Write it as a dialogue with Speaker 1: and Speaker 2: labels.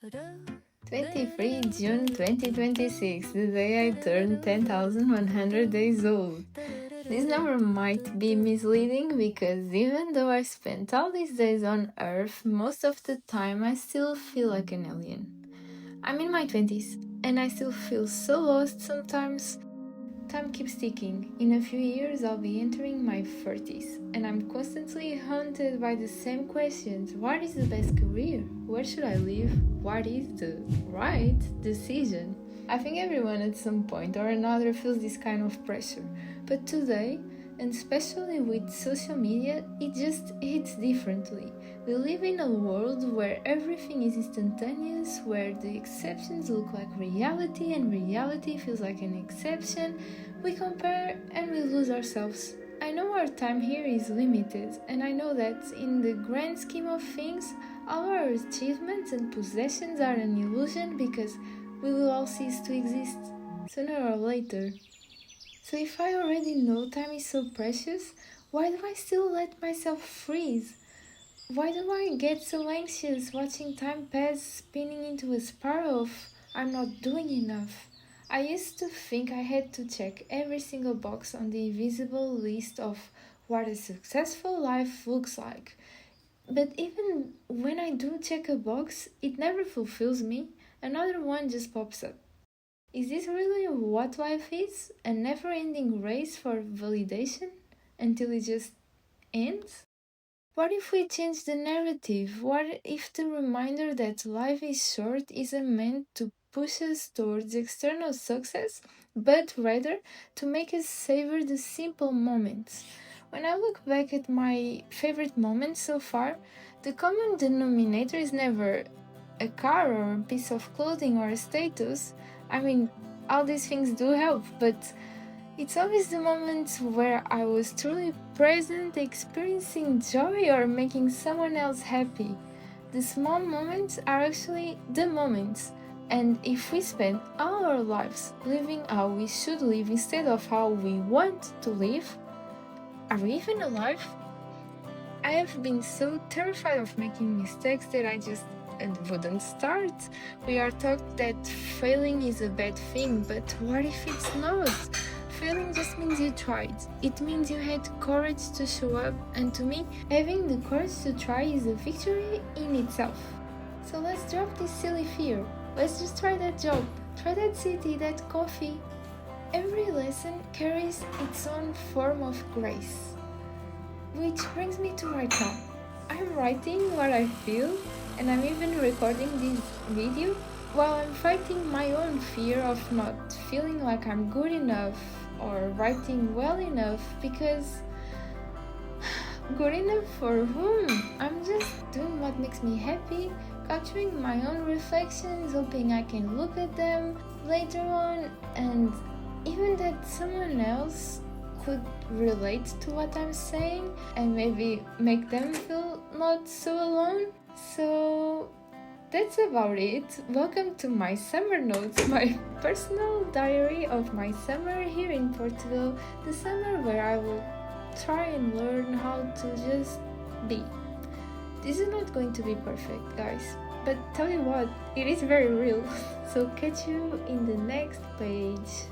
Speaker 1: 23 June 2026, the day I turned 10,100 days old. This number might be misleading because even though I spent all these days on Earth, most of the time I still feel like an alien. I'm in my 20s and I still feel so lost sometimes. Time keeps ticking. In a few years, I'll be entering my 30s, and I'm constantly haunted by the same questions. What is the best career? Where should I live? What is the right decision? I think everyone at some point or another feels this kind of pressure, but today, and especially with social media, it just hits differently. We live in a world where everything is instantaneous, where the exceptions look like reality and reality feels like an exception. We compare and we lose ourselves. I know our time here is limited, and I know that in the grand scheme of things, all our achievements and possessions are an illusion because we will all cease to exist sooner or later. So if I already know time is so precious, why do I still let myself freeze? Why do I get so anxious watching time pass, spinning into a spiral of I'm not doing enough? I used to think I had to check every single box on the invisible list of what a successful life looks like. But even when I do check a box, it never fulfills me. Another one just pops up. Is this really what life is? A never-ending race for validation until it just ends? What if we change the narrative? What if the reminder that life is short isn't meant to push us towards external success, but rather to make us savor the simple moments? When I look back at my favorite moments so far, the common denominator is never a car or a piece of clothing or a status. I mean, all these things do help, but it's always the moments where I was truly present, experiencing joy or making someone else happy. The small moments are actually the moments. And if we spend all our lives living how we should live instead of how we want to live, are we even alive? I have been so terrified of making mistakes that I just wouldn't start. We are taught that failing is a bad thing, but what if it's not? Failing just means you tried. It means you had courage to show up, and to me, having the courage to try is a victory in itself. So let's drop this silly fear. Let's just try that job, try that city, that coffee. Every lesson carries its own form of grace. Which brings me to right now. I'm writing what I feel, and I'm even recording this video while I'm fighting my own fear of not feeling like I'm good enough or writing well enough, because good enough for whom? I'm just doing what makes me happy, capturing my own reflections, hoping I can look at them later on, and even that someone else could relate to what I'm saying and maybe make them feel not so alone. So that's about it. Welcome to my summer notes, my personal diary of my summer here in Portugal, the summer where I will try and learn how to just be. This is not going to be perfect, guys, but tell you what, it is very real. So catch you in the next page.